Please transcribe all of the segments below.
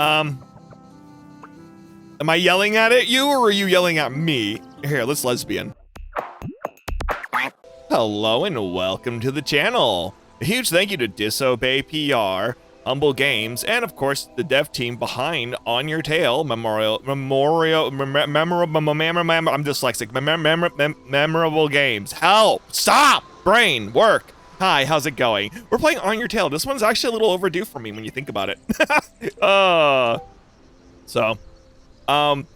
Am I yelling at you, or are you yelling at me? Here, let's lesbian. Hello and welcome to the channel. A huge thank you to Disobey PR, Humble Games, and of course the dev team behind On Your Tail I'm dyslexic. Memorable games. Help! Stop! Brain, work. Hi, how's it going? We're playing On Your Tail. This one's actually a little overdue for me when you think about it.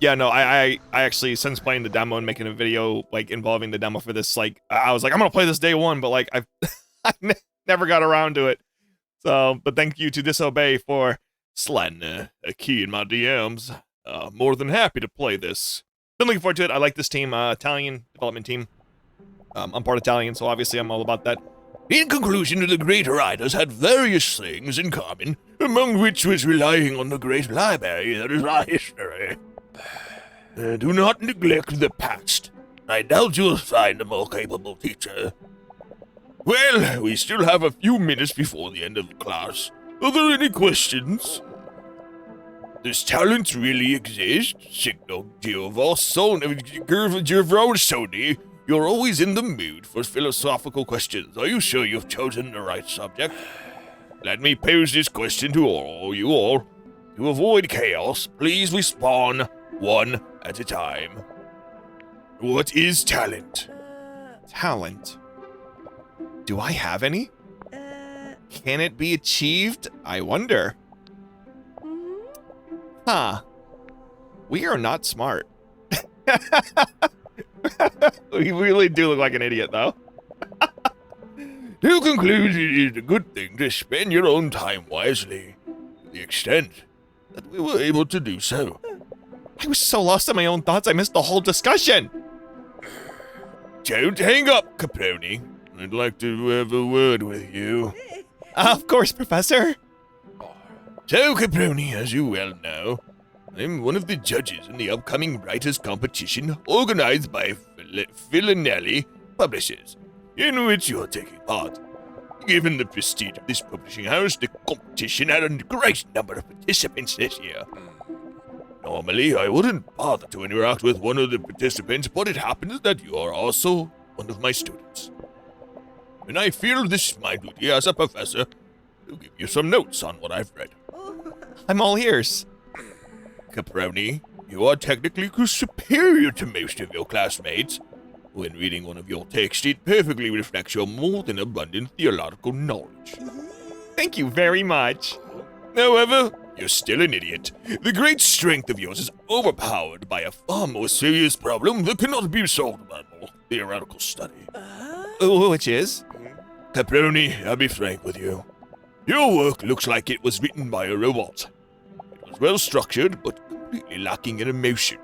Yeah, no, I actually, since playing the demo and making a video, like, involving the demo for this, like, I was like, I'm gonna play this day one, but, like, I never got around to it. So, but thank you to Disobey for sliding a key in my DMs. More than happy to play this. Been looking forward to it. I like this team, Italian development team. I'm part Italian, so obviously I'm all about that. In conclusion, the great writers had various things in common, among which was relying on the great library that is our history. Do not neglect the past. I doubt you'll find a more capable teacher. Well, we still have a few minutes before the end of the class. Are there any questions? Does talent really exist? Signal Giovanni. You're always in the mood for philosophical questions. Are you sure you've chosen the right subject? Let me pose this question to you all. To avoid chaos, please respawn one at a time. What is talent? Talent? Do I have any? Can it be achieved? I wonder. Huh. We are not smart. We really do look like an idiot, though. To conclude, it is a good thing to spend your own time wisely, to the extent that we were able to do so. I was so lost in my own thoughts, I missed the whole discussion. Don't hang up, Caproni. I'd like to have a word with you. Of course, Professor. So, Caproni, as you well know, I'm one of the judges in the upcoming writers' competition organized by Villanelli Publishers, in which you're taking part. Given the prestige of this publishing house, the competition had a great number of participants this year. Normally, I wouldn't bother to interact with one of the participants, but it happens that you are also one of my students. And I feel this my duty as a professor to give you some notes on what I've read. I'm all ears. Caproni, you are technically superior to most of your classmates. When reading one of your texts, it perfectly reflects your more than abundant theological knowledge. Thank you very much. However, you're still an idiot. The great strength of yours is overpowered by a far more serious problem that cannot be solved by more theoretical study. Which is? Caproni, I'll be frank with you. Your work looks like it was written by a robot. It was well structured, but completely lacking in emotion.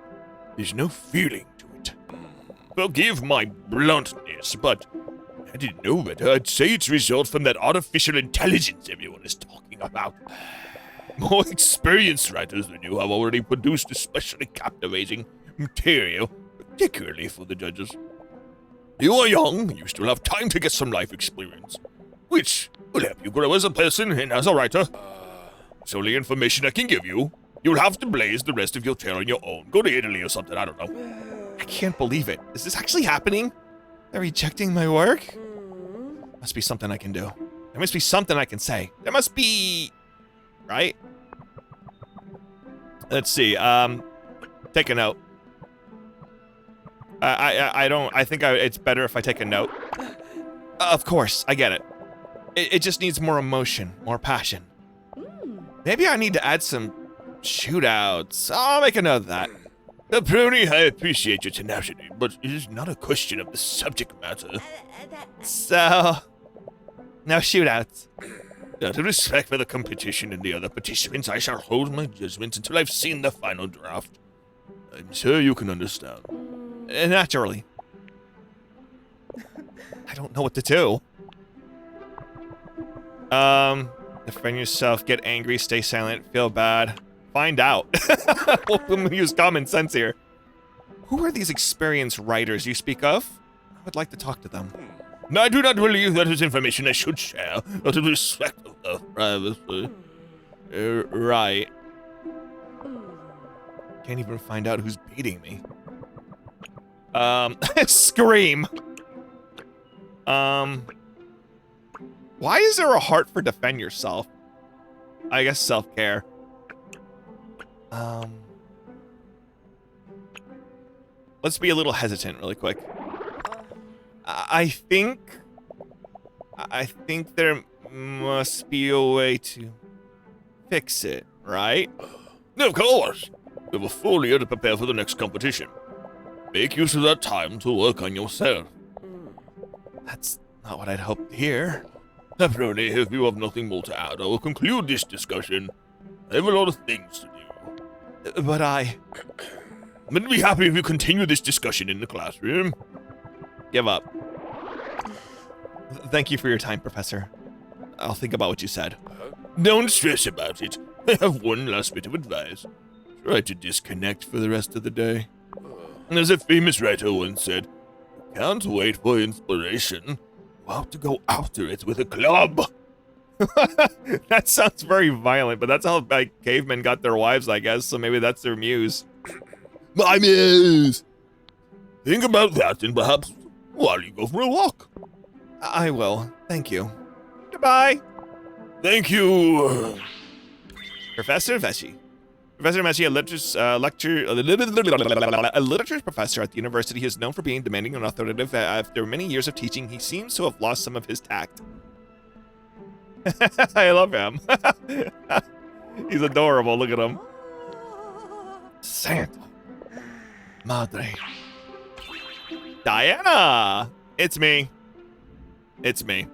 There's no feeling to it. Forgive my bluntness, but I didn't know better. I'd say it's a result from that artificial intelligence everyone is talking about. More experienced writers than you have already produced especially captivating material, particularly for the judges. You are young, you still have time to get some life experience, which will help you grow as a person and as a writer. It's only information I can give you. You'll have to blaze the rest of your tale on your own. Go to Italy or something, I don't know. I can't believe it. Is this actually happening? They're rejecting my work? Must be something I can do. There must be something I can say. There must be... Right? Let's see, take a note. I think it's better if I take a note. Of course, I get it. It just needs more emotion, more passion. Maybe I need to add some shootouts. I'll make a note of that. Caproni, I appreciate your tenacity, but it is not a question of the subject matter. So, no shootouts. Out of respect for the competition and the other participants, I shall hold my judgment until I've seen the final draft. I'm sure you can understand. Naturally. I don't know what to do. Defend yourself, get angry, stay silent, feel bad. Find out. We'll use common sense here. Who are these experienced writers you speak of? I would like to talk to them. I do not believe that is information I should share, out of respect of privacy. Right. Can't even find out who's beating me. Scream. Why is there a heart for defend yourself? I guess self-care. Let's be a little hesitant really quick. I think there must be a way to fix it, right? Of course. We have a full year to prepare for the next competition. Make use of that time to work on yourself. That's not what I'd hoped to hear. Pepperoni, if you have nothing more to add, I will conclude this discussion. I have a lot of things to do. But I'm gonna be happy if you continue this discussion in the classroom. give up. Thank you for your time, Professor. I'll think about what you said. Don't stress about it. I have one last bit of advice. Try to disconnect for the rest of the day. As a famous writer once said, you can't wait for inspiration. You have to go after it with a club. That sounds very violent, but that's how like cavemen got their wives, I guess, so maybe that's their muse. My muse! Think about that and perhaps while you go for a walk. I will. Thank you. Goodbye. Thank you. Professor Vesci. Professor Vesci, a literature professor at the university, is known for being demanding and authoritative. After many years of teaching, he seems to have lost some of his tact. I love him. He's adorable. Look at him. Santa. Madre. Diana! It's me. It's me.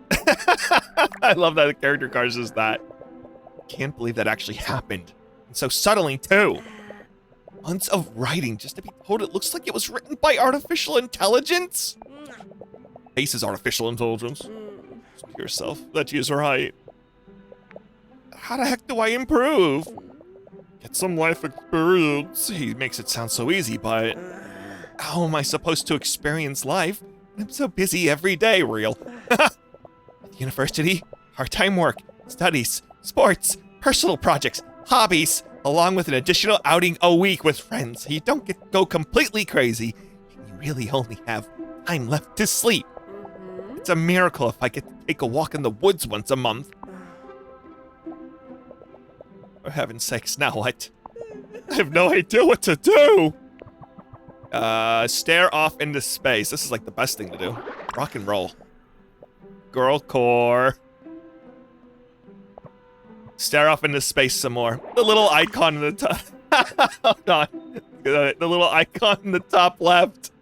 I love that the character card says that. Can't believe that actually happened. And so subtly, too. Months of writing just to be told it looks like it was written by artificial intelligence? Face is artificial intelligence. Just to yourself that is right. How the heck do I improve? Get some life experience. He makes it sound so easy, but how am I supposed to experience life? I'm so busy every day, real. At the university, part-time work, studies, sports, personal projects, hobbies, along with an additional outing a week with friends. You don't get to go completely crazy, and you really only have time left to sleep. It's a miracle if I get to take a walk in the woods once a month. For heaven's sakes, now what? I have no idea what to do! Stare off into space. This is like the best thing to do. Rock and roll. Girl core. Stare off into space some more. The little icon in the top. Hold on. The little icon in the top left.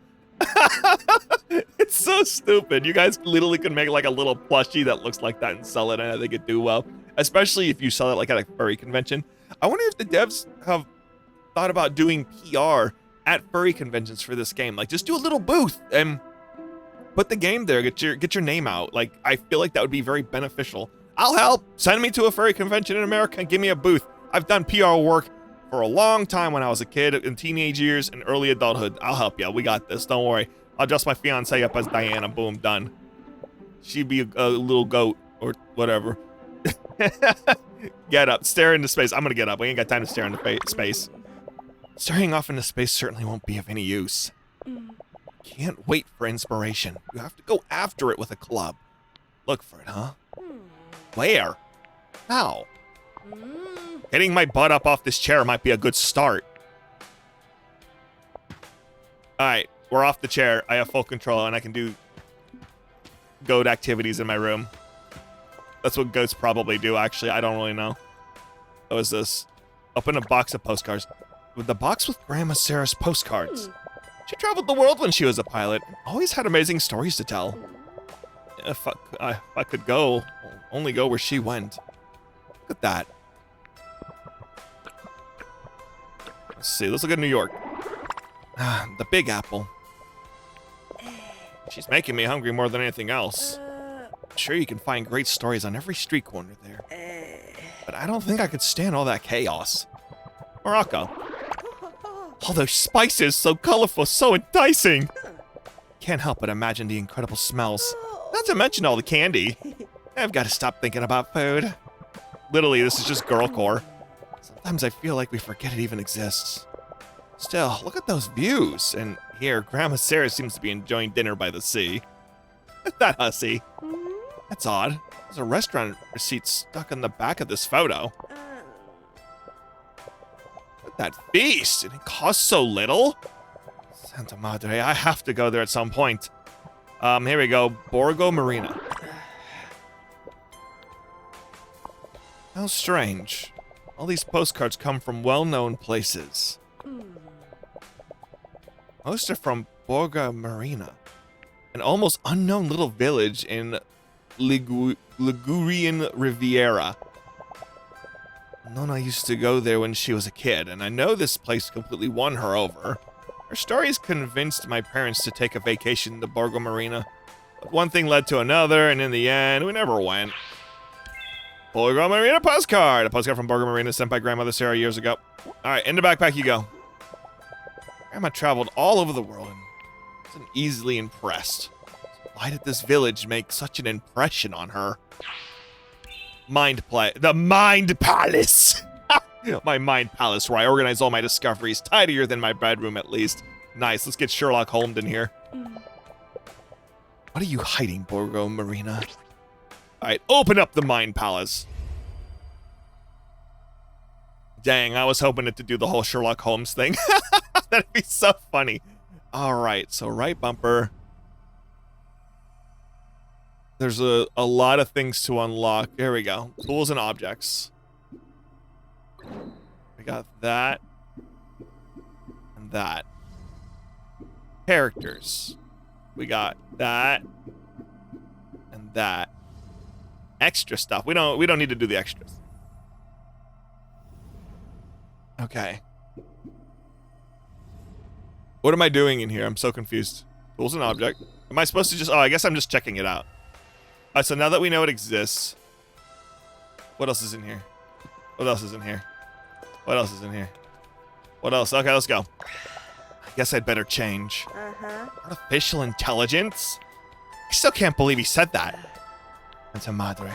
It's so stupid. You guys literally could make like a little plushie that looks like that and sell it, and I think it'd do well. Especially if you sell it like at a furry convention. I wonder if the devs have thought about doing PR at furry conventions for this game. Like, just do a little booth and put the game there. Get your name out. Like, I feel like that would be very beneficial. I'll help. Send me to a furry convention in America and give me a booth. I've done PR work for a long time when I was a kid, in teenage years, and early adulthood. I'll help you. We got this. Don't worry. I'll dress my fiance up as Diana. Boom, done. She'd be a little goat or whatever. Get up. Stare into space. I'm gonna get up. We ain't got time to stare into space. Staring off into space certainly won't be of any use. Can't wait for inspiration. You have to go after it with a club. Look for it, huh? Where? How? Getting my butt up off this chair might be a good start. Alright, we're off the chair. I have full control and I can do goat activities in my room. That's what goats probably do, actually. I don't really know. What is this? Open a box of postcards. With the box with Grandma Sarah's postcards. She traveled the world when she was a pilot. Always had amazing stories to tell. If I could go, only go where she went. Look at that. Let's see. Let's look at New York. The Big Apple. She's making me hungry more than anything else. I'm sure you can find great stories on every street corner there. But I don't think I could stand all that chaos. Morocco. All those spices, so colorful, so enticing. Can't help but imagine the incredible smells. Not to mention all the candy. I've got to stop thinking about food. Literally, this is just girl core. Sometimes I feel like we forget it even exists. Still, look at those views. And here, Grandma Sarah seems to be enjoying dinner by the sea. That hussy. That's odd. There's a restaurant receipt stuck on the back of this photo. Look at that feast, and it costs so little. Santa Madre, I have to go there at some point. Here we go. Borgo Marina. How strange. All these postcards come from well-known places. Most are from Borgo Marina, an almost unknown little village in Ligurian Riviera. Nona used to go there when she was a kid, and I know this place completely won her over. Her stories convinced my parents to take a vacation to Borgo Marina. But one thing led to another, and in the end, we never went. Borgo Marina postcard! A postcard from Borgo Marina sent by Grandmother Sarah years ago. Alright, in the backpack you go. Grandma traveled all over the world and wasn't easily impressed. Why did this village make such an impression on her? The Mind Palace! My Mind Palace, where I organize all my discoveries. Tidier than my bedroom, at least. Nice, let's get Sherlock Holmes in here. What are you hiding, Borgo Marina? Alright, open up the Mind Palace. Dang, I was hoping it to do the whole Sherlock Holmes thing. That'd be so funny. Alright, so right bumper. There's a lot of things to unlock. There we go. Tools and objects. We got that. And that. Characters. We got that. And that. Extra stuff. We don't need to do the extras. Okay. What am I doing in here? I'm so confused. Tools and object. Am I supposed to just... Oh, I guess I'm just checking it out. Alright, so now that we know it exists... What else is in here? What else is in here? What else is in here? What else? Okay, let's go. I guess I'd better change. Artificial intelligence? I still can't believe he said that. Santa Madre.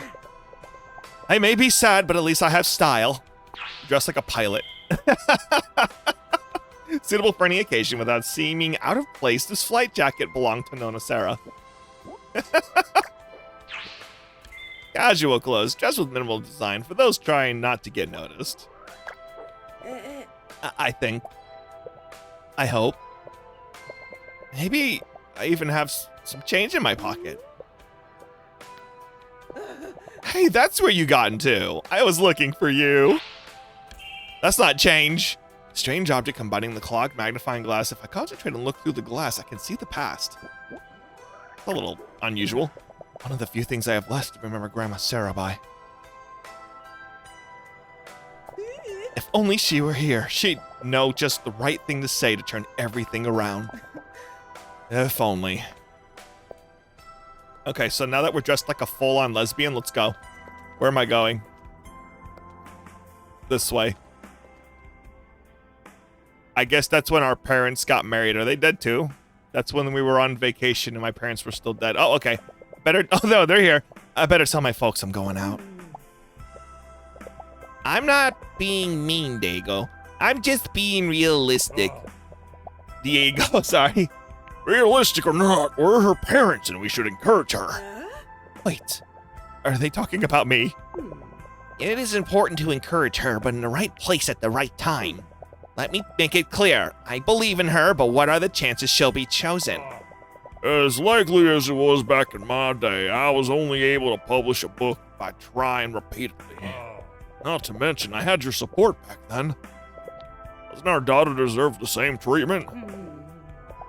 I may be sad, but at least I have style. Dressed like a pilot. Suitable for any occasion without seeming out of place, this flight jacket belonged to Nona Sarah. Casual clothes, dressed with minimal design for those trying not to get noticed. I think. I hope. Maybe I even have some change in my pocket. Hey, that's where you got into. I was looking for you. That's not change. Strange object combining the clock, magnifying glass. If I concentrate and look through the glass, I can see the past. A little unusual. One of the few things I have left to remember Grandma Sarah by. If only she were here, she'd know just the right thing to say to turn everything around. If only. Okay, so now that we're dressed like a full-on lesbian, let's go. Where am I going? This way. I guess that's when our parents got married. Are they dead too? That's when we were on vacation and my parents were still dead. Oh, okay. Oh no, they're here. I better tell my folks I'm going out. I'm not being mean, Diego. I'm just being realistic. Diego, sorry. Realistic or not, we're her parents and we should encourage her. Wait, are they talking about me? It is important to encourage her, but in the right place at the right time. Let me make it clear. I believe in her, but what are the chances she'll be chosen? As likely as it was back in my day, I was only able to publish a book by trying repeatedly. Not to mention, I had your support back then. Doesn't our daughter deserve the same treatment?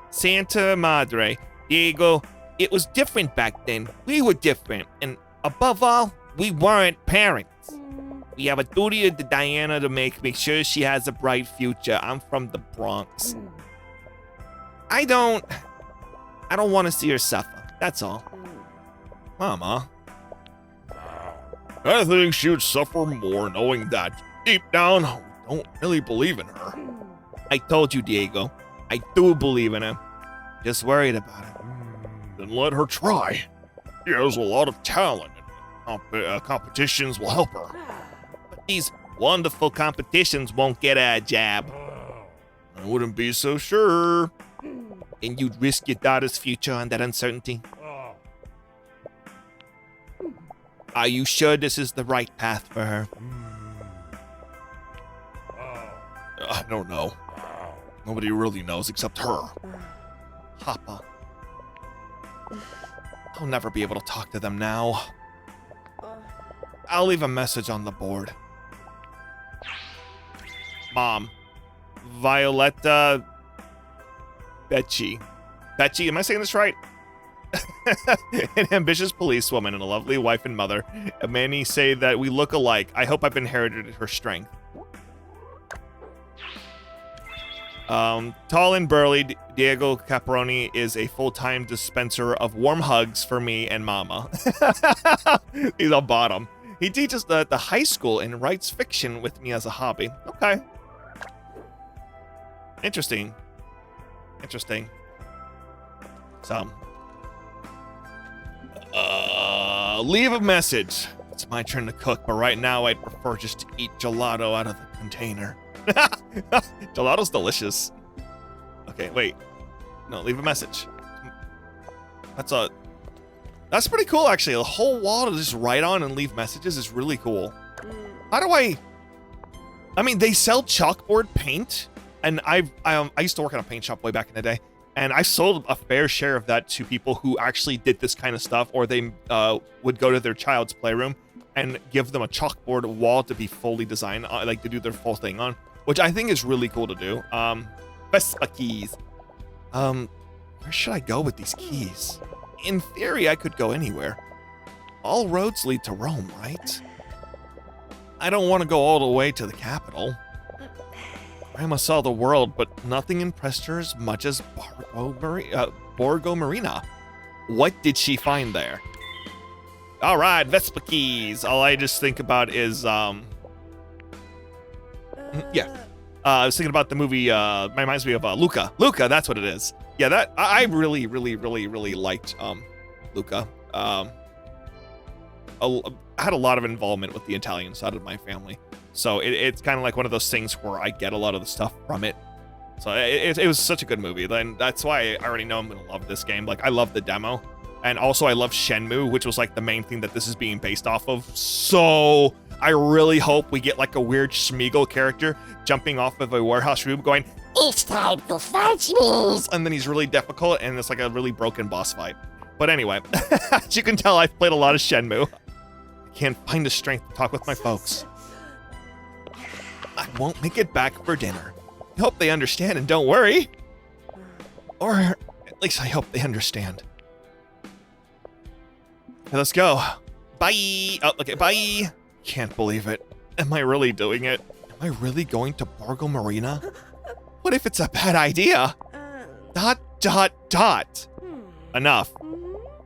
Santa Madre, Diego, it was different back then. We were different, and above all, we weren't parents. We have a duty to Diana to make sure she has a bright future. I'm from the Bronx. I don't want to see her suffer. That's all. Mama. I think she would suffer more knowing that deep down, we don't really believe in her. I told you, Diego. I do believe in her. Just worried about it. Then let her try. She has a lot of talent, and competitions will help her. But these wonderful competitions won't get her a job. I wouldn't be so sure. And you'd risk your daughter's future on that uncertainty? Are you sure this is the right path for her? I don't know. Nobody really knows except her. Papa. I'll never be able to talk to them now. I'll leave a message on the board. Mom. Violetta... Betchy. Betchy, am I saying this right? An ambitious policewoman and a lovely wife and mother. Many say that we look alike. I hope I've inherited her strength. Tall and burly, Diego Caproni is a full-time dispenser of warm hugs for me and Mama. He's on bottom. He teaches at the high school and writes fiction with me as a hobby. Okay. Interesting. Interesting. So. Leave a message. It's my turn to cook, but right now I'd prefer just to eat gelato out of the container. Gelato's delicious. Okay, wait. No, leave a message. That's pretty cool, actually. The whole wall to just write on and leave messages is really cool. How do I mean, they sell chalkboard paint, and I used to work at a paint shop way back in the day, and I sold a fair share of that to people who actually did this kind of stuff, or they would go to their child's playroom and give them a chalkboard wall to be fully designed, like to do their full thing on, which I think is really cool to do. Vespa keys. Where should I go with these keys? In theory, I could go anywhere. All roads lead to Rome, right? I don't want to go all the way to the capital. Grandma saw the world, but nothing impressed her as much as Borgo Marina. What did she find there? All right, Vespa keys. All I just think about is, yeah. I was thinking about the movie, reminds me of Luca. Luca, that's what it is. Yeah, that I really, really, really, really liked Luca. I had a lot of involvement with the Italian side of my family, so it's kind of like one of those things where I get a lot of the stuff from it. So it was such a good movie. Then that's why I already know I'm gonna love this game. Like, I love the demo, and also I love Shenmue, which was like the main thing that this is being based off of. So I really hope we get like a weird Schmeagle character jumping off of a warehouse room going, "It's time to fight me!" And then he's really difficult, and it's like a really broken boss fight. But anyway, as you can tell, I've played a lot of Shenmue. I can't find the strength to talk with my folks. I won't make it back for dinner. I hope they understand and don't worry. Or at least I hope they understand. Okay, let's go. Bye. Oh, okay, bye. Can't believe it. Am I really doing it? Am I really going to Borgo Marina? What if it's a bad idea? ... Enough.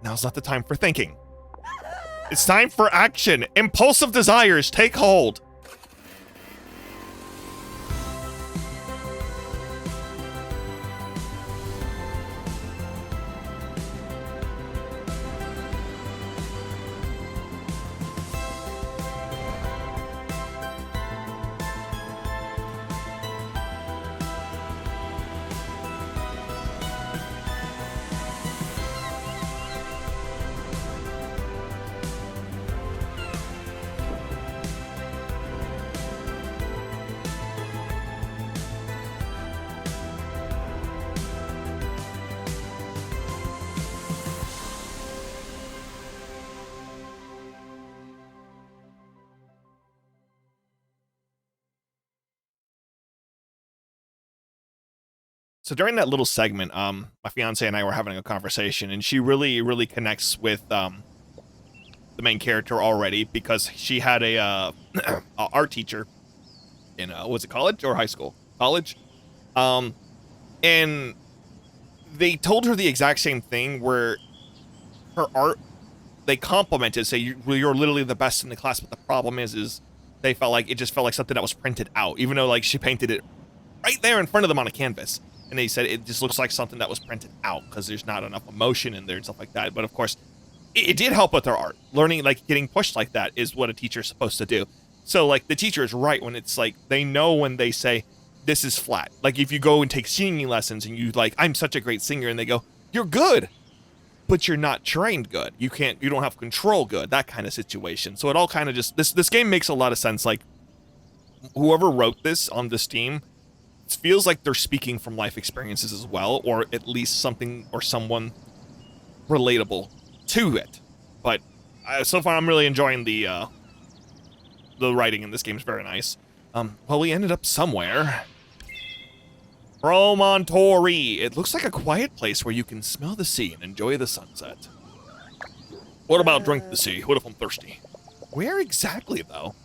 Now's not the time for thinking. It's time for action. Impulsive desires take hold. So during that little segment, my fiance and I were having a conversation, and she really, really connects with the main character already, because she had a art teacher in was it college or high school? College, and they told her the exact same thing, where her art, they complimented, say you're literally the best in the class, but the problem is they felt like it just felt like something that was printed out, even though like she painted it right there in front of them on a canvas. And they said it just looks like something that was printed out because there's not enough emotion in there and stuff like that. But of course, it did help with their art. Learning, like getting pushed like that is what a teacher's supposed to do. So like the teacher is right when it's like, they know when they say, this is flat. Like if you go and take singing lessons and you like, I'm such a great singer, and they go, you're good, but you're not trained good. You don't have control good, that kind of situation. So it all kind of just, this game makes a lot of sense. Like whoever wrote this on this team, it feels like they're speaking from life experiences as well, or at least something or someone relatable to it. But so far I'm really enjoying the writing in this game is very nice. Well, we ended up somewhere. Promontory. It looks like a quiet place where you can smell the sea and enjoy the sunset. What about drink the sea? What if I'm thirsty? Where exactly, though?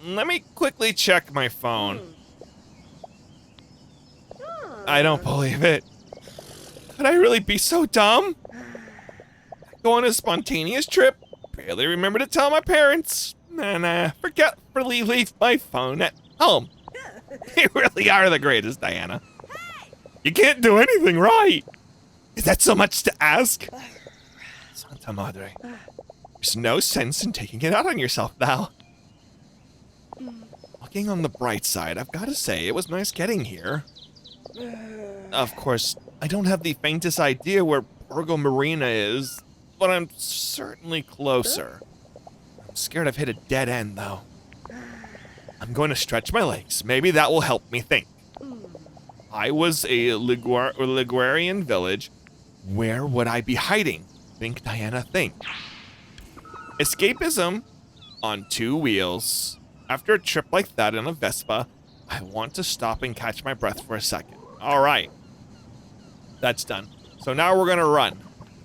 Let me quickly check my phone. I don't believe it. Could I really be so dumb? Go on a spontaneous trip? Barely remember to tell my parents. Nah, forgetfully leave my phone at home. You really are the greatest, Diana. You can't do anything right. Is that so much to ask? Santa Madre. There's no sense in taking it out on yourself now. Looking on the bright side, I've got to say, it was nice getting here. Of course, I don't have the faintest idea where Borgo Marina is, but I'm certainly closer. I'm scared I've hit a dead end, though. I'm going to stretch my legs. Maybe that will help me think. I was a Liguarian village. Where would I be hiding? Think, Diana, think. Escapism on 2 wheels. After a trip like that in a Vespa, I want to stop and catch my breath for a second. All right. That's done. So now we're going to run.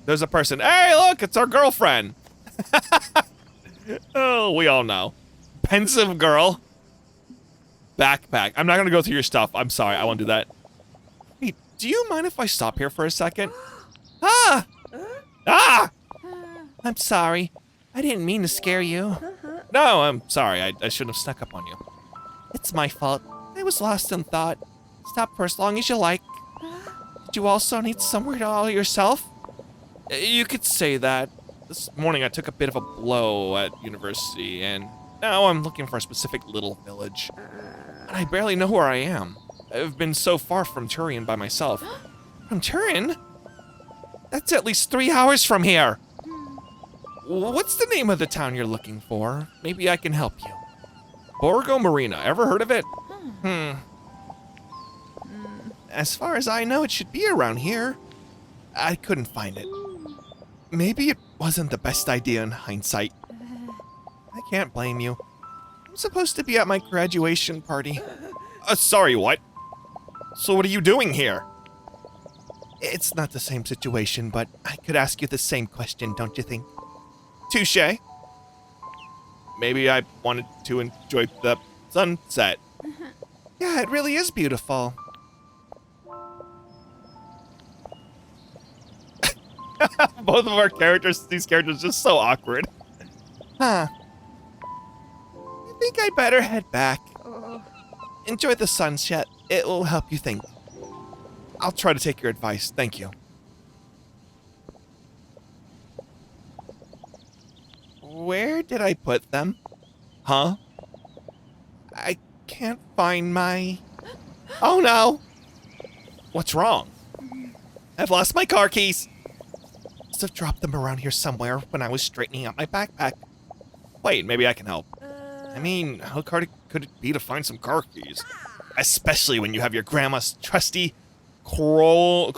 There's a person. Hey, look, it's our girlfriend. Oh, we all know. Pensive girl. Backpack. I'm not going to go through your stuff. I'm sorry. I won't do that. Wait, do you mind if I stop here for a second? Ah! I'm sorry. I didn't mean to scare you. No, I'm sorry. I shouldn't have snuck up on you. It's my fault. I was lost in thought. Stop for as long as you like. Did you also need somewhere to all yourself? You could say that. This morning I took a bit of a blow at university, and now I'm looking for a specific little village. And I barely know where I am. I've been so far from Turin by myself. From Turin? That's at least 3 hours from here. What's the name of the town you're looking for? Maybe I can help you. Borgo Marina. Ever heard of it? As far as I know, it should be around here. I couldn't find it. Maybe it wasn't the best idea in hindsight. I can't blame you. I'm supposed to be at my graduation party. Sorry, what? So what are you doing here? It's not the same situation, but I could ask you the same question, don't you think? Touché. Maybe I wanted to enjoy the sunset. Yeah, it really is beautiful. Both of our characters, these characters, just so awkward. Huh. I think I better head back. Enjoy the sunset. It will help you think. I'll try to take your advice. Thank you. Where did I put them? Huh? I can't find my... Oh no! What's wrong? I've lost my car keys. Must have dropped them around here somewhere when I was straightening out my backpack. Wait, maybe I can help. I mean, how hard could it be to find some car keys? Especially when you have your grandma's trusty chrono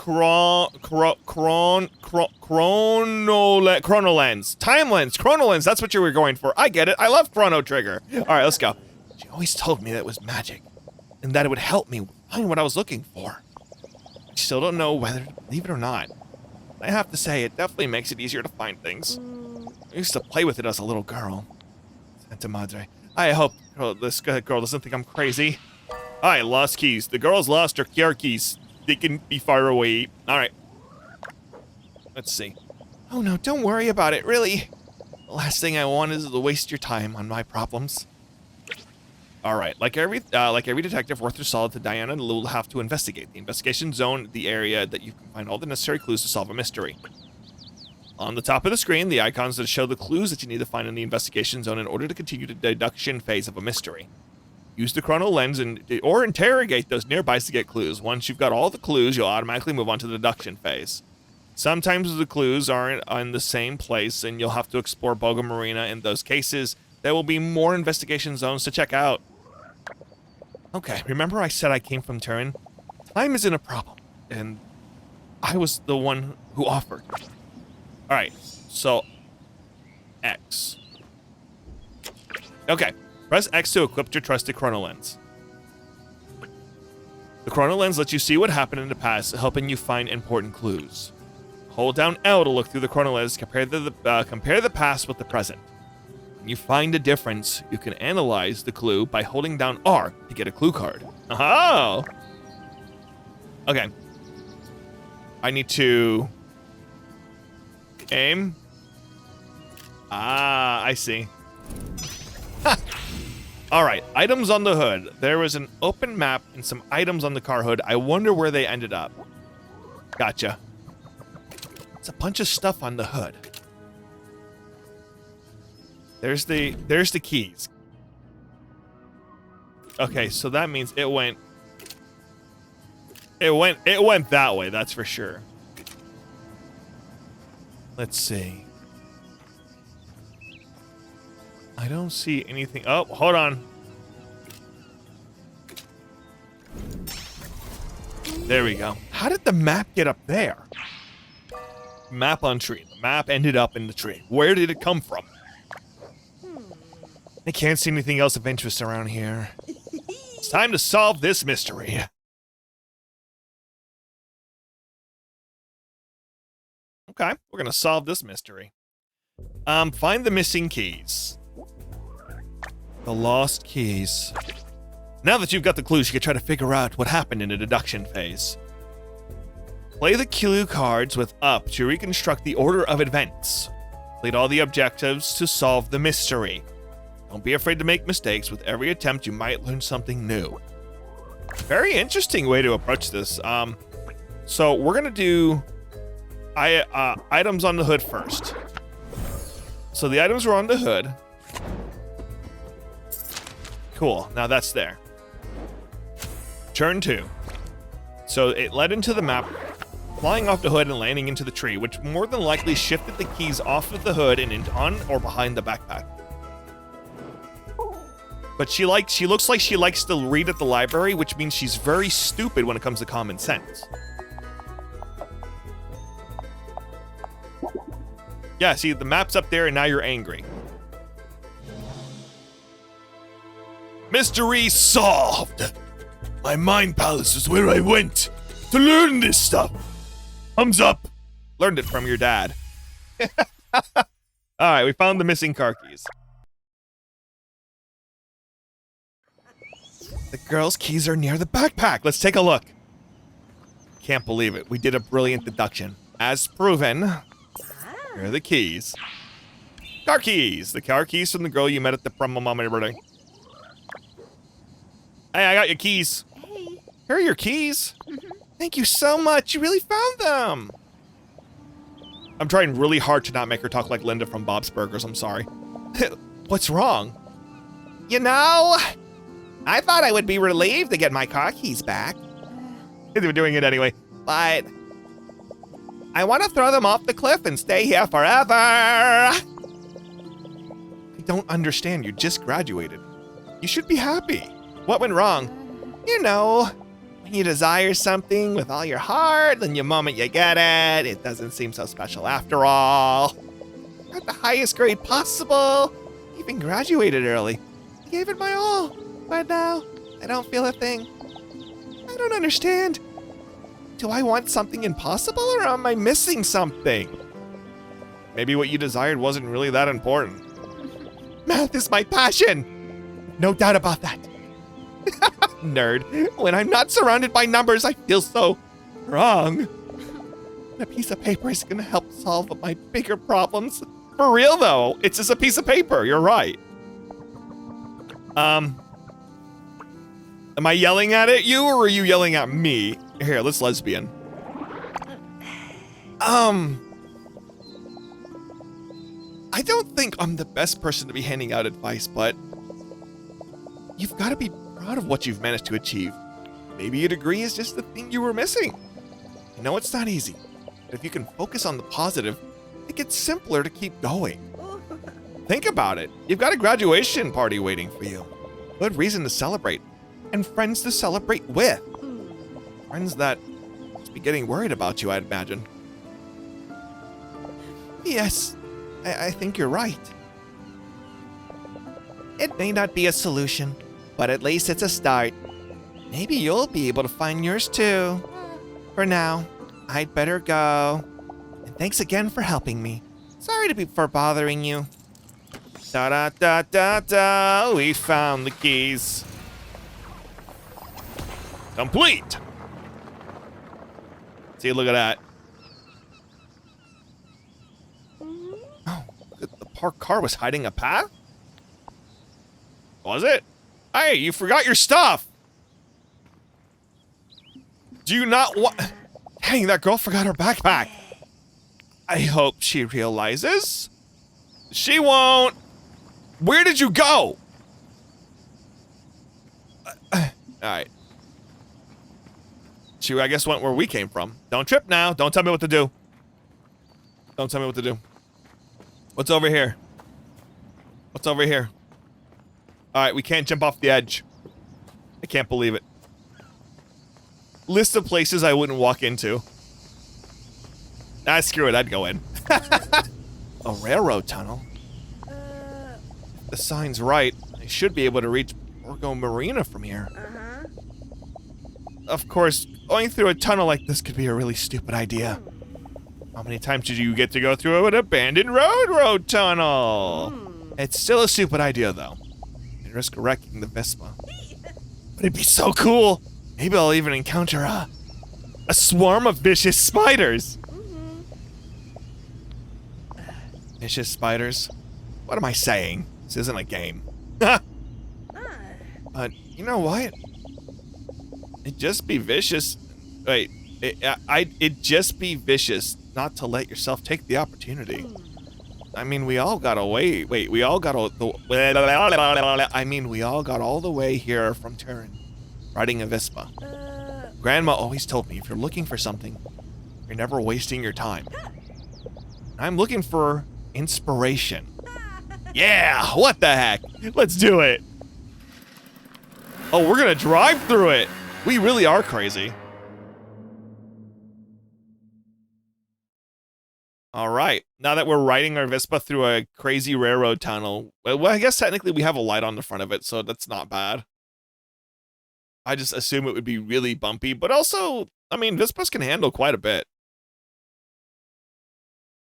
lens. Time lens, chrono lens, that's what you were going for. I get it, I love Chrono Trigger. All right, let's go. She always told me that it was magic and that it would help me find what I was looking for. I still don't know whether to believe it or not. I have to say, it definitely makes it easier to find things. I used to play with it as a little girl. Santa Madre. I hope this girl doesn't think I'm crazy. I lost keys. The girl's lost her car keys. They can be far away. All right. Let's see. Oh no, don't worry about it, really. The last thing I want is to waste your time on my problems. All right, like every detective worth their salt, Diana will have to investigate. The investigation zone, the area that you can find all the necessary clues to solve a mystery. On the top of the screen, the icons that show the clues that you need to find in the investigation zone in order to continue the deduction phase of a mystery. Use the chrono lens or interrogate those nearbys to get clues. Once you've got all the clues, you'll automatically move on to the deduction phase. Sometimes the clues aren't in the same place, and you'll have to explore Boga Marina. In those cases, there will be more investigation zones to check out. Okay, remember I said I came from Turin? Time isn't a problem, and I was the one who offered. Alright, so X. Okay, press X to equip your trusted chrono lens. The chrono lens lets you see what happened in the past, helping you find important clues. Hold down L to look through the chrono lens, compare the past with the present. When you find a difference, you can analyze the clue by holding down R to get a clue card. Oh! Okay. I need to aim. Ah, I see. All right, items on the hood. There was an open map and some items on the car hood. I wonder where they ended up. Gotcha. It's a bunch of stuff on the hood. There's the keys. Okay, so that means it went that way, that's for sure. Let's see. I don't see anything. Oh, hold on. There we go. How did the map get up there? Map on tree. The map ended up in the tree. Where did it come from? I can't see anything else of interest around here. It's time to solve this mystery. Okay, we're gonna solve this mystery. Find the missing keys. The lost keys. Now that you've got the clues, you can try to figure out what happened in the deduction phase. Play the clue cards with up to reconstruct the order of events. Complete all the objectives to solve the mystery. Don't be afraid to make mistakes. With every attempt, you might learn something new. Very interesting way to approach this. So we're gonna do items on the hood first. So the items were on the hood. Cool, now that's there. Turn 2. So it led into the map, flying off the hood and landing into the tree, which more than likely shifted the keys off of the hood and on or behind the backpack. But she looks like she likes to read at the library, which means she's very stupid when it comes to common sense. Yeah, see, the map's up there and now you're angry. Mystery solved! My mind palace is where I went to learn this stuff. Thumbs up. Learned it from your dad. Alright, we found the missing car keys. The girl's keys are near the backpack. Let's take a look. Can't believe it. We did a brilliant deduction. As proven, here are the keys. Car keys. The car keys from the girl you met at the prom birthday. Hey, I got your keys. Hey. Here are your keys. Thank you so much. You really found them. I'm trying really hard to not make her talk like Linda from Bob's Burgers. I'm sorry. What's wrong? You know, I thought I would be relieved to get my car keys back. They were doing it anyway. But I want to throw them off the cliff and stay here forever. I don't understand. You just graduated. You should be happy. What went wrong? You know, when you desire something with all your heart, then the moment you get it, it doesn't seem so special after all. Got the highest grade possible. Even graduated early. I gave it my all. But now, I don't feel a thing. I don't understand. Do I want something impossible or am I missing something? Maybe what you desired wasn't really that important. Math is my passion. No doubt about that. Nerd. When I'm not surrounded by numbers, I feel so wrong. A piece of paper is gonna help solve my bigger problems. For real though, it's just a piece of paper, you're right. Am I yelling at you or are you yelling at me? Here, let's lesbian. I don't think I'm the best person to be handing out advice, but you've got to be proud of what you've managed to achieve. Maybe a degree is just the thing you were missing. You know, it's not easy. But if you can focus on the positive, it gets simpler to keep going. Think about it. You've got a graduation party waiting for you. Good reason to celebrate. And friends to celebrate with. Friends that must be getting worried about you, I'd imagine. Yes, I think you're right. It may not be a solution, but at least it's a start. Maybe you'll be able to find yours too. For now, I'd better go. And thanks again for helping me. Sorry for bothering you. Da-da-da-da-da, we found the keys. Complete! See, look at that. Oh, the parked car was hiding a path? Was it? Hey, you forgot your stuff! Do you not want... Dang, that girl forgot her backpack. I hope she realizes. She won't. Where did you go? Alright. She, I guess, went where we came from. Don't trip now. Don't tell me what to do. Don't tell me what to do. What's over here? What's over here? Alright, we can't jump off the edge. I can't believe it. List of places I wouldn't walk into. Ah, screw it. I'd go in. A railroad tunnel? The sign's right. I should be able to reach Borgo Marina from here. Of course, going through a tunnel like this could be a really stupid idea. How many times did you get to go through an abandoned road tunnel? It's still a stupid idea, though. I'd risk wrecking the Vespa. But it'd be so cool. Maybe I'll even encounter a swarm of vicious spiders. Vicious spiders? What am I saying? This isn't a game. But you know what? It'd just be vicious. Wait, it'd just be vicious not to let yourself take the opportunity. I mean, we all got away. Wait, we all got all the. I mean, we all got all the way here from Turin, riding a Vespa. Grandma always told me if you're looking for something, you're never wasting your time. I'm looking for inspiration. Yeah, what the heck? Let's do it. Oh, we're gonna drive through it. We really are crazy. All right, now that we're riding our Vespa through a crazy railroad tunnel, well, I guess technically we have a light on the front of it, so that's not bad. I just assume it would be really bumpy, but also, I mean, Vespas can handle quite a bit.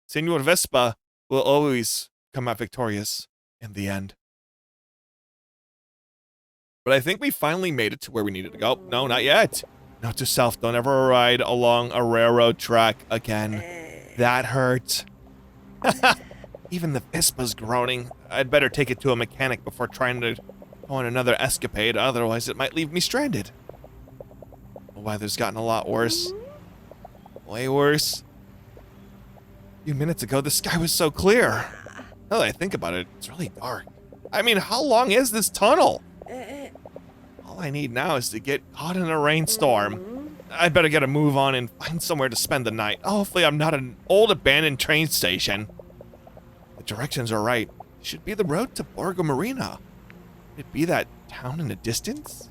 Senor Vespa will always come out victorious in the end. But I think we finally made it to where we needed to go. No, not yet. Note to self, don't ever ride along a railroad track again. That hurt. Even the Vespa's groaning. I'd better take it to a mechanic before trying to go on another escapade, otherwise it might leave me stranded. The weather's gotten a lot worse. Way worse. A few minutes ago, the sky was so clear. Now that I think about it, it's really dark. I mean, how long is this tunnel? All I need now is to get caught in a rainstorm. I'd better get a move on and find somewhere to spend the night. Hopefully I'm not an old abandoned train station. The directions are right. It should be the road to Borgo Marina. Could it be that town in the distance?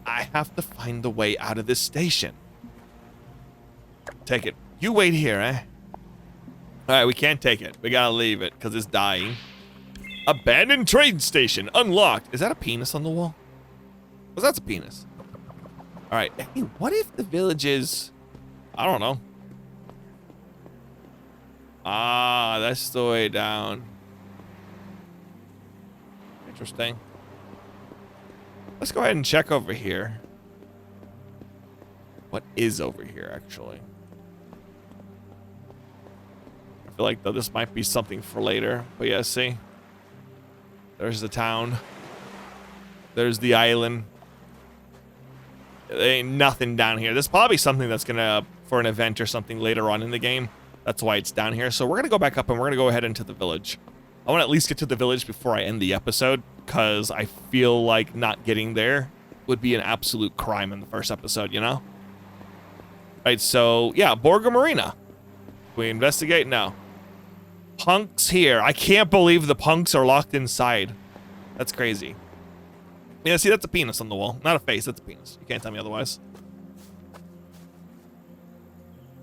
I have to find the way out of this station. Take it. You wait here, eh? Alright, we can't take it. We gotta leave it, because it's dying. Abandoned train station unlocked. Is that a penis on the wall? Well, that's a penis. Alright, hey, what if the village is... I don't know. Ah, that's the way down. Interesting. Let's go ahead and check over here. What is over here, actually? I feel like, though, this might be something for later. But yeah, see? There's the town. There's the island. There ain't nothing down here. There's probably something that's gonna, for an event or something later on in the game. That's why it's down here. So we're gonna go back up and we're gonna go ahead into the village. I want to at least get to the village before I end the episode. because I feel like not getting there would be an absolute crime in the first episode, you know? Right, so, yeah, Borgo Marina. We investigate? No. Punks here. I can't believe the punks are locked inside. That's crazy. Yeah, see, that's a penis on the wall. Not a face, that's a penis. You can't tell me otherwise.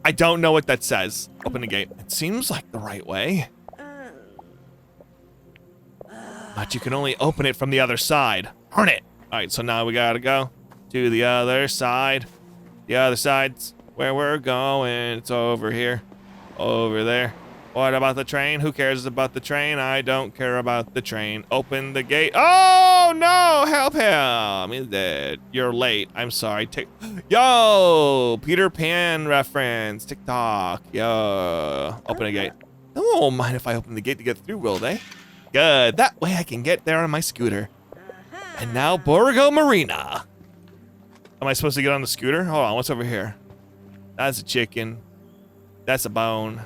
I don't know what that says. Open the gate. It seems like the right way. But you can only open it from the other side. Darn it! Alright, so now we gotta go to the other side. The other side's where we're going. It's over here. Over there. What about the train? Who cares about the train? I don't care about the train. Open the gate. Oh, no! Help him! He's dead. You're late. I'm sorry. Yo! Peter Pan reference. TikTok. Yo. Open the gate. They won't mind if I open the gate to get through, will they? Good. That way I can get there on my scooter. And now Borgo Marina. Am I supposed to get on the scooter? Hold on. What's over here? That's a chicken. That's a bone.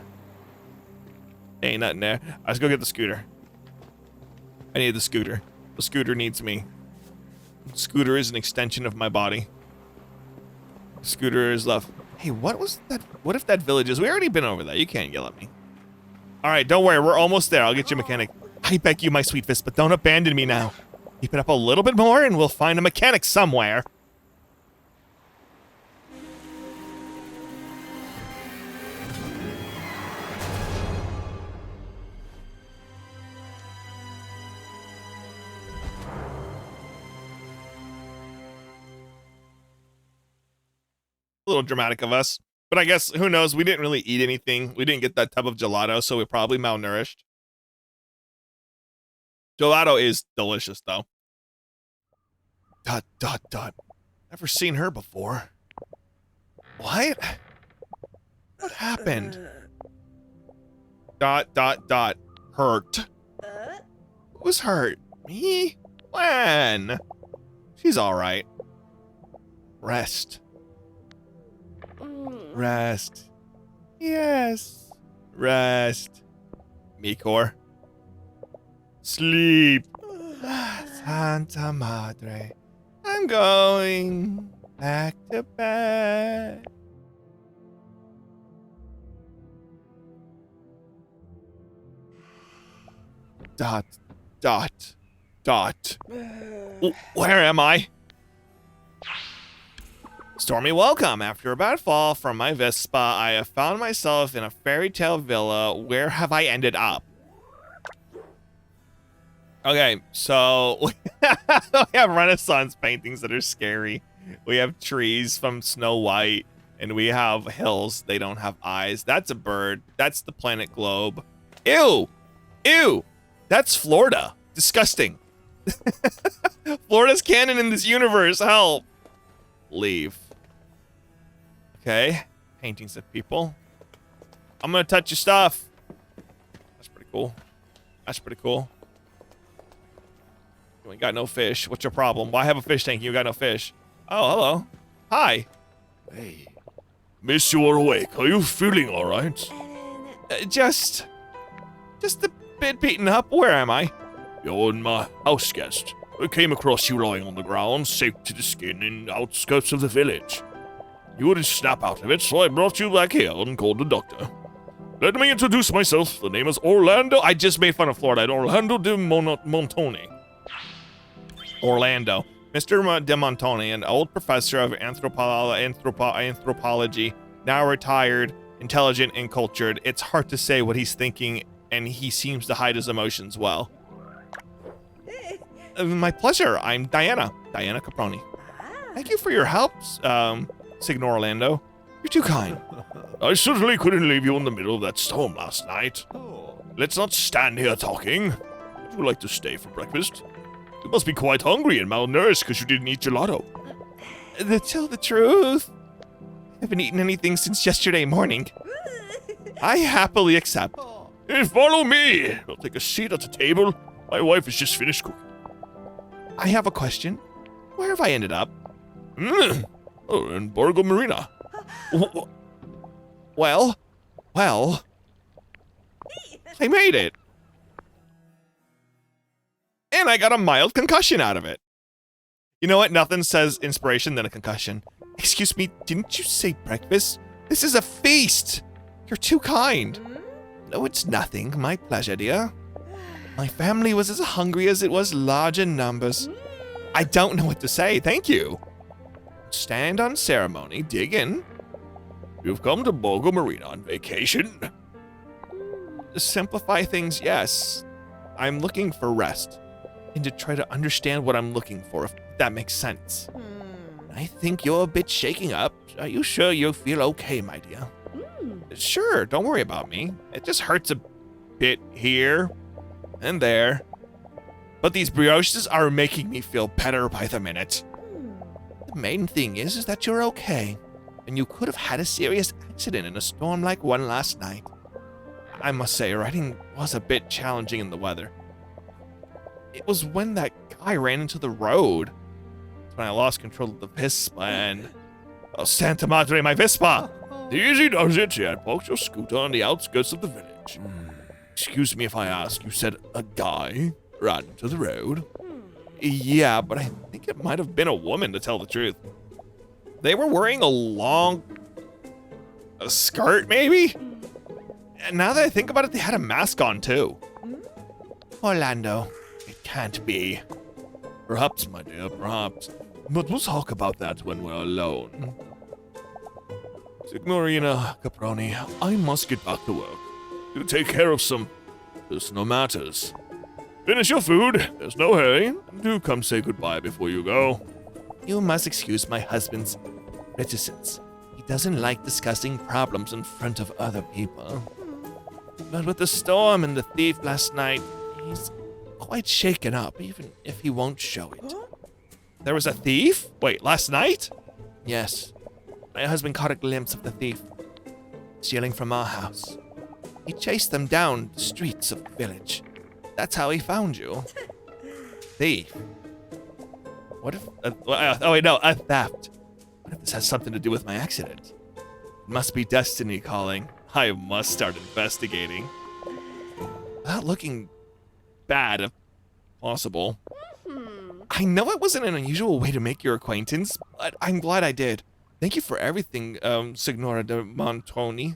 Ain't nothing there. Let's go get the scooter. I need the scooter. The scooter needs me. The scooter is an extension of my body. The scooter is left. Hey, what was that? What if that village is? We already been over that. You can't yell at me. All right, don't worry. We're almost there. I'll get you a mechanic. I beg you, my sweet fist, but don't abandon me now. Keep it up a little bit more and we'll find a mechanic somewhere. A little dramatic of us, but I guess who knows? We didn't really eat anything. We didn't get that tub of gelato, so we're probably malnourished. Gelato is delicious, though. ... Never seen her before. What? What happened? ... Hurt. Who's hurt? Me? When? She's all right. Rest. Rest. Yes. Rest. Mikor. Sleep. Santa Madre. I'm going back to bed. Where am I? Stormy welcome. After a bad fall from my Vespa, I have found myself in a fairy tale villa. Where have I ended up? Okay, so we have Renaissance paintings that are scary. We have trees from Snow White, and we have hills. They don't have eyes. That's a bird. That's the planet globe. Ew! Ew! That's Florida. Disgusting. Florida's canon in this universe. Help. Leave. Okay. Paintings of people. I'm gonna touch your stuff. That's pretty cool. That's pretty cool. You ain't got no fish. What's your problem? Why have a fish tank? You got no fish. Oh, hello. Hi. Hey. Miss, you are awake. Are you feeling alright? Just a bit beaten up. Where am I? You're my house guest. I came across you lying on the ground, soaked to the skin in the outskirts of the village. You wouldn't snap out of it, so I brought you back here and called the doctor. Let me introduce myself. The name is Orlando. I just made fun of Florida. Orlando de Montone. Orlando. Mr. de Montone, an old professor of anthropology, now retired, intelligent, and cultured. It's hard to say what he's thinking, and he seems to hide his emotions well. My pleasure. I'm Diana Caproni. Thank you for your help, Signor Orlando. You're too kind. I certainly couldn't leave you in the middle of that storm last night. Let's not stand here talking. Would you like to stay for breakfast? You must be quite hungry and malnourished because you didn't eat gelato. To tell the truth, I haven't eaten anything since yesterday morning. I happily accept. Hey, follow me. I'll take a seat at the table. My wife has just finished cooking. I have a question. Where have I ended up? Oh, in Borgo Marina. Well, I made it. And I got a mild concussion out of it. You know what? Nothing says inspiration than a concussion. Excuse me, didn't you say breakfast? This is a feast. You're too kind. No, it's nothing. My pleasure, dear. My family was as hungry as it was large in numbers. I don't know what to say. Thank you. Stand on ceremony. Dig in. You've come to Borgo Marina on vacation? To simplify things, yes. I'm looking for rest. And to try to understand what I'm looking for, if that makes sense. I think you're a bit shaking up. Are you sure you'll feel okay, my dear? Sure, don't worry about me. It just hurts a bit here and there. But these brioches are making me feel better by the minute. The main thing is that you're okay. And you could have had a serious accident in a storm like one last night. I must say, riding was a bit challenging in the weather. It was when that guy ran into the road. That's when I lost control of the Vespa and... Oh, Santa Madre, my Vespa! Easy does it. You had parked your scooter on the outskirts of the village. Excuse me if I ask, you said a guy ran into the road? Yeah, but I think it might have been a woman, to tell the truth. They were wearing a skirt, maybe? And now that I think about it, they had a mask on, too. Orlando, it can't be. Perhaps, my dear, perhaps. But we'll talk about that when we're alone. Signorina Caproni, I must get back to work. To take care of some personal matters. Finish your food. There's no hurry. Do come say goodbye before you go. You must excuse my husband's reticence. He doesn't like discussing problems in front of other people. But with the storm and the thief last night, he's quite shaken up, even if he won't show it. There was a thief? Wait, last night? Yes. My husband caught a glimpse of the thief, stealing from our house. He chased them down the streets of the village. That's how he found you. Thief. What if... a theft. What if this has something to do with my accident? It must be destiny calling. I must start investigating. Without looking bad, if possible. I know it wasn't an unusual way to make your acquaintance, but I'm glad I did. Thank you for everything, Signora de Montoni.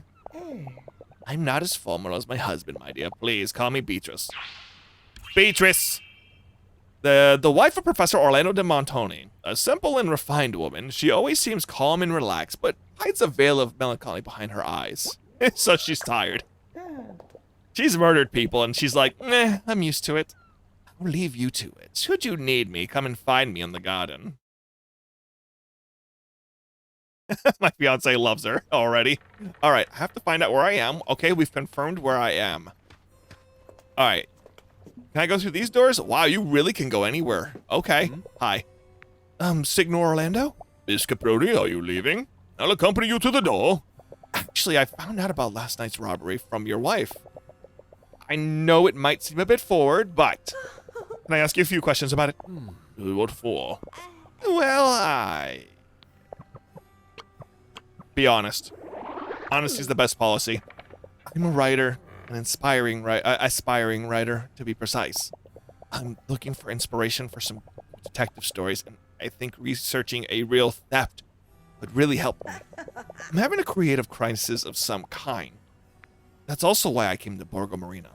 I'm not as formal as my husband, my dear. Please, call me Beatrice. Beatrice! The wife of Professor Orlando de Montoni. A simple and refined woman, she always seems calm and relaxed, but hides a veil of melancholy behind her eyes. So she's tired. She's murdered people, and she's like, nah, I'm used to it. I'll leave you to it. Should you need me, come and find me in the garden. My fiance loves her already. All right, I have to find out where I am. Okay, we've confirmed where I am. All right. Can I go through these doors? Wow, you really can go anywhere. Okay. Hi. Signor Orlando? Miss Caproni, are you leaving? I'll accompany you to the door. Actually, I found out about last night's robbery from your wife. I know it might seem a bit forward, but can I ask you a few questions about it? What for? Well, be honest. Honesty is the best policy. I'm a writer, an aspiring writer, to be precise. I'm looking for inspiration for some detective stories, and I think researching a real theft would really help me. I'm having a creative crisis of some kind. That's also why I came to Borgo Marina.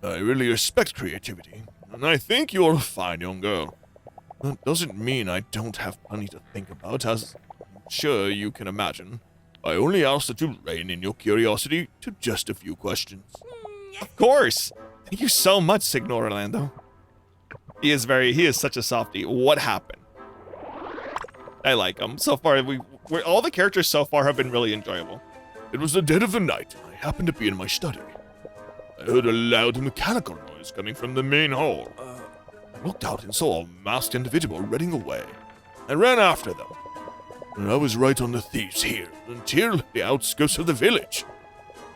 I really respect creativity, and I think you're a fine young girl. That doesn't mean I don't have plenty to think about, as I'm sure you can imagine. I only ask that you rein in your curiosity to just a few questions. Of course! Thank you so much, Signor Orlando. He is such a softie. What happened? I like him. So far, all the characters so far have been really enjoyable. It was the dead of the night. I happened to be in my study. I heard a loud mechanical noise coming from the main hall. I looked out and saw a masked individual running away. I ran after them. And I was right on the thieves' heels until the outskirts of the village.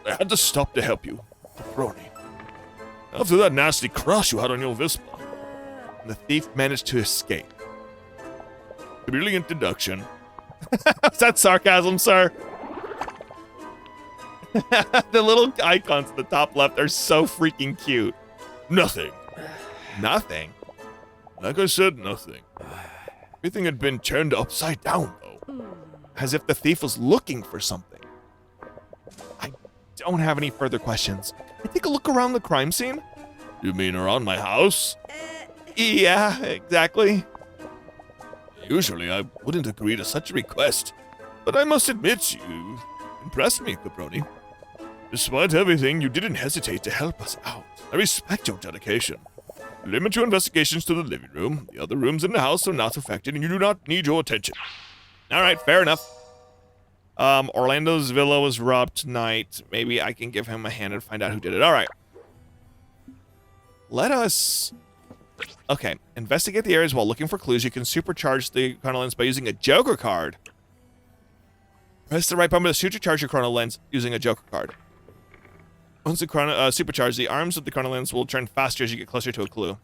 I had to stop to help you, Caproni. After that nasty crash you had on your Vespa. The thief managed to escape. Brilliant deduction. Is that sarcasm, sir? The little icons at the top left are so freaking cute. Nothing. Nothing. Like I said, nothing. Everything had been turned upside down, though. As if the thief was looking for something. I don't have any further questions. Can I take a look around the crime scene? You mean around my house? Yeah, exactly. Usually I wouldn't agree to such a request, but I must admit you impressed me, Caproni. Despite everything, you didn't hesitate to help us out. I respect your dedication. Limit your investigations to the living room. The other rooms in the house are not affected, and you do not need your attention. All right, fair enough. Orlando's villa was robbed tonight. Maybe I can give him a hand and find out who did it. All right. Let us... Okay, investigate the areas while looking for clues. You can supercharge the chrono lens by using a Joker card. Press the right button to supercharge your chrono lens using a Joker card. Once the chrono supercharged, the arms of the chrono lens will turn faster as you get closer to a clue.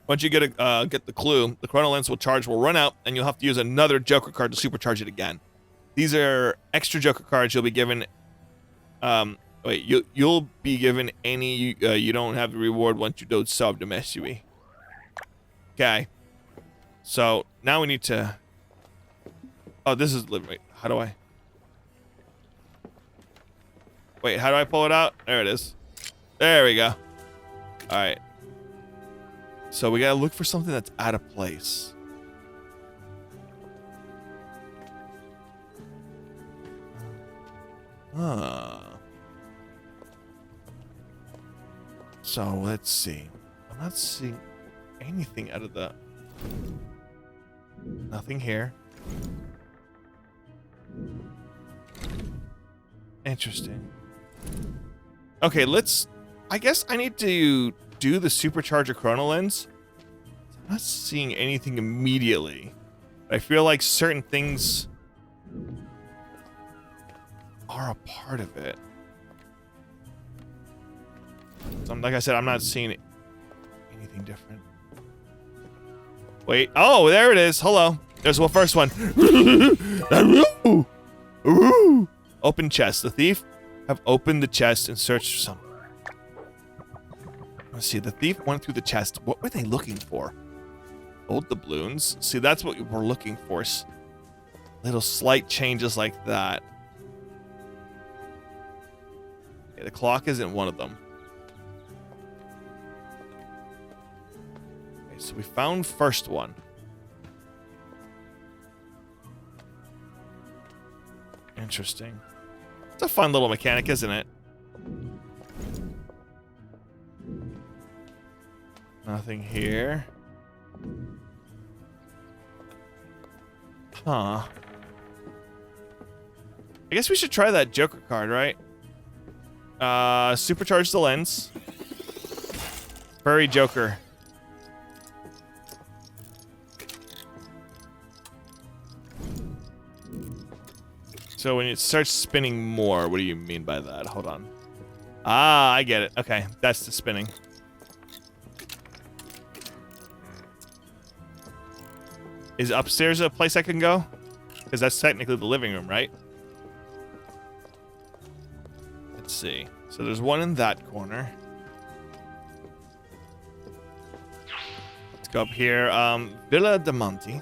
Once you get the clue, the chrono lens will run out, and you'll have to use another Joker card to supercharge it again. These are extra Joker cards you'll be given. You'll be given any you don't have the reward once you don't solve the mystery. Okay. So now we need to. Oh, this is wait. How do I? Wait, how do I pull it out? There it is. There we go. All right. So we gotta look for something that's out of place. So let's see. I'm not seeing anything out of the... Nothing here. Interesting. Okay, let's... I guess I need to do the supercharger chrono lens. I'm not seeing anything immediately. I feel like certain things are a part of it. So like I said, I'm not seeing anything different. Wait. Oh, there it is. Hello. There's the first one. Open chest. The thief have opened the chest and searched for something. Let's see. The thief went through the chest. What were they looking for? Old doubloons. See, that's what we're looking for. Little slight changes like that. Okay, the clock isn't one of them. Okay, so we found first one. Interesting. It's a fun little mechanic, isn't it? Nothing here. Huh. I guess we should try that Joker card, right? Supercharge the lens. Furry Joker. So when it starts spinning more, what do you mean by that? Hold on. Ah, I get it. Okay, that's the spinning. Is upstairs a place I can go? Because that's technically the living room, right? Let's see. So there's one in that corner. Let's go up here. Villa de Monte.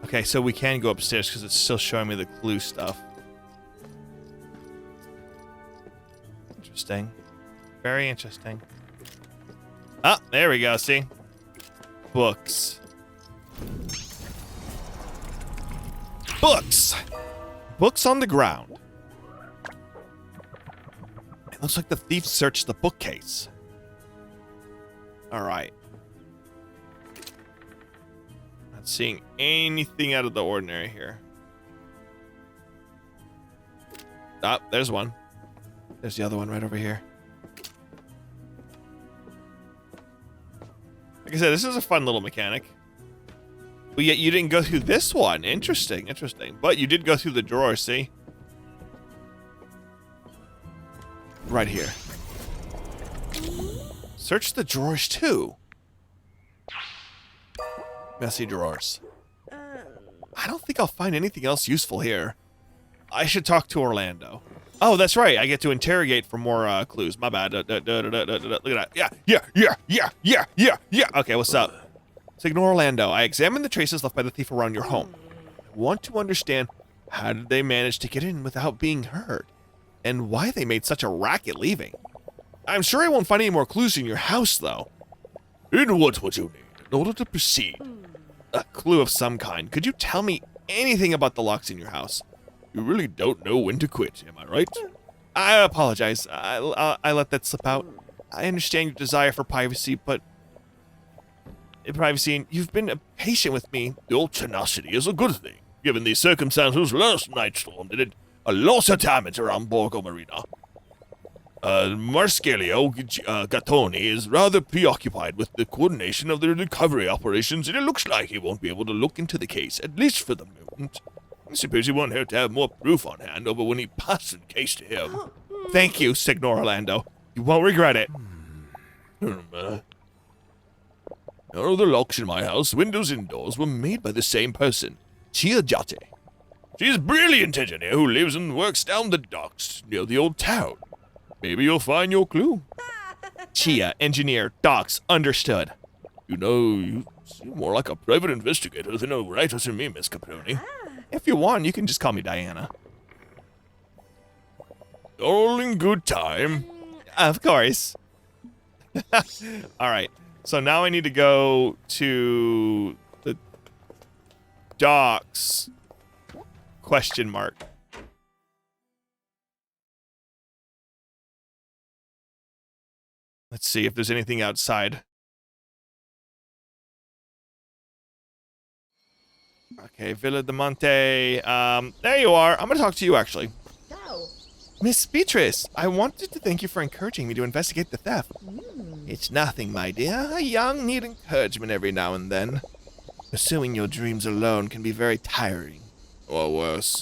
Okay, so we can go upstairs because it's still showing me the clue stuff. Interesting. Very interesting. Ah, there we go, see? Books. Books! Books on the ground. It looks like the thief searched the bookcase. Alright. Not seeing anything out of the ordinary here. Ah, there's one. There's the other one right over here. Like I said, this is a fun little mechanic. But yet you didn't go through this one. Interesting, interesting. But you did go through the drawer, see? Right here. Search the drawers too. Messy drawers. I don't think I'll find anything else useful here. I should talk to Orlando. Oh, that's right. I get to interrogate for more clues. My bad. Look at that. Yeah. Okay, what's up? Signor Orlando, I examined the traces left by the thief around your home. I want to understand how did they manage to get in without being heard, and why they made such a racket leaving. I'm sure I won't find any more clues in your house, though. In what would you need in order to proceed? A clue of some kind. Could you tell me anything about the locks in your house? You really don't know when to quit, am I right? I apologize. I let that slip out. I understand your desire for privacy, but... privacy, and you've been patient with me. Your tenacity is a good thing. Given the circumstances, last night's storm did a lot of damage around Borgo Marina. Marscalio Gattoni is rather preoccupied with the coordination of the recovery operations, and it looks like he won't be able to look into the case, at least for the moment. I suppose it won't hurt to have more proof on hand over when he passes the case to him. Thank you, Signor Orlando. You won't regret it. All the locks in my house, windows and doors, were made by the same person, Chia Jate. She's a brilliant engineer who lives and works down the docks near the old town. Maybe you'll find your clue. Chia, engineer, docks, understood. You know, you seem more like a private investigator than a writer to me, Miss Caproni. If you want, you can just call me Diana. All in good time. Of course. All right. So now I need to go to the docks. Question mark. Let's see if there's anything outside. Okay, Villa de Monte. There you are. I'm going to talk to you, actually. Go. Miss Beatrice, I wanted to thank you for encouraging me to investigate the theft. It's nothing, my dear. A young need encouragement every now and then. Pursuing your dreams alone can be very tiring. Or worse.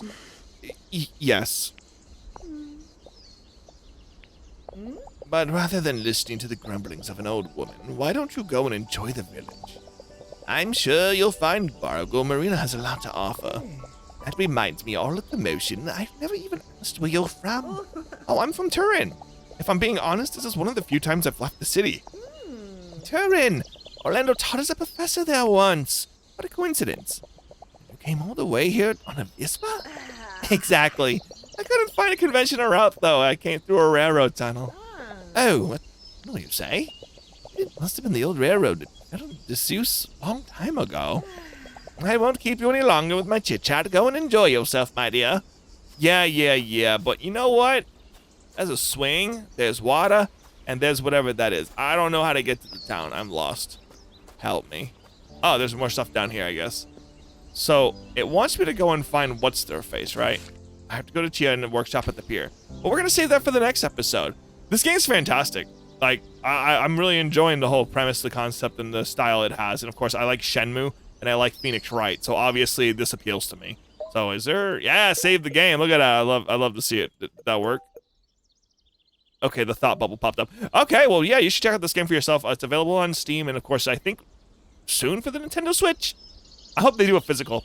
Yes. But rather than listening to the grumblings of an old woman, why don't you go and enjoy the village? I'm sure you'll find Borgo Marina has a lot to offer. That reminds me, all of the motion, I've never even asked where you're from. Oh, I'm from Turin. If I'm being honest, this is one of the few times I've left the city. Turin! Orlando taught as a professor there once. What a coincidence. You came all the way here on a Vespa? Exactly. I couldn't find a conventional route, though. I came through a railroad tunnel. Oh, what do you say? It must have been the old railroad that got in disuse a long time ago. I won't keep you any longer with my chit-chat. Go and enjoy yourself, my dear. Yeah, but you know what? There's a swing, there's water, and there's whatever that is. I don't know how to get to the town. I'm lost. Help me. Oh, there's more stuff down here, I guess. So, it wants me to go and find What's-Their-Face, right? I have to go to Chia and the workshop at the pier. But we're going to save that for the next episode. This game's fantastic. Like, I'm really enjoying the whole premise, the concept, and the style it has. And, of course, I like Shenmue, and I like Phoenix Wright. So, obviously, this appeals to me. So, is there... Yeah, save the game. Look at that. I love to see it. Did that work? Okay, the thought bubble popped up. Okay, well, yeah, you should check out this game for yourself. It's available on Steam, and, of course, I think soon for the Nintendo Switch. I hope they do a physical.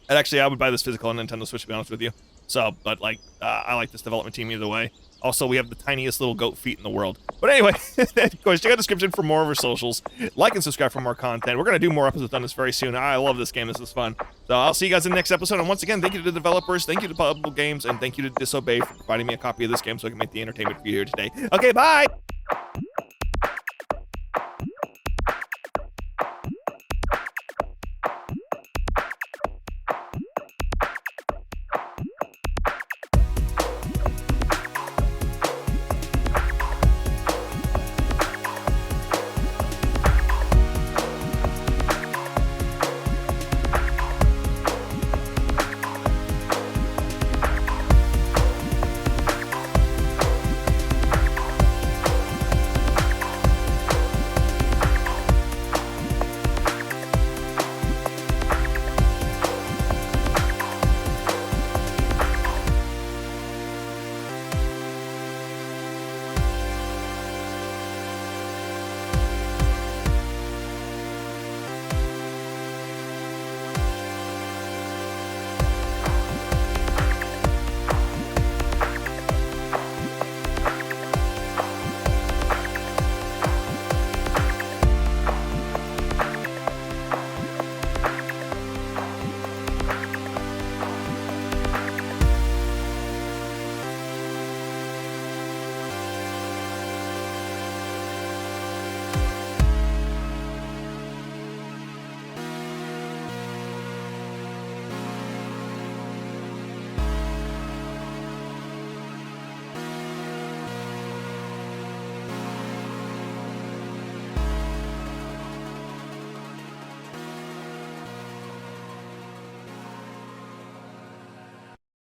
And actually, I would buy this physical on Nintendo Switch, to be honest with you. So, but, like, I like this development team either way. Also, we have the tiniest little goat feet in the world. But anyway, of course, check out the description for more of our socials. Like and subscribe for more content. We're going to do more episodes on this very soon. I love this game. This is fun. So I'll see you guys in the next episode. And once again, thank you to the developers. Thank you to Bubble Games. And thank you to Disobey for providing me a copy of this game so I can make the entertainment for you here today. Okay, bye!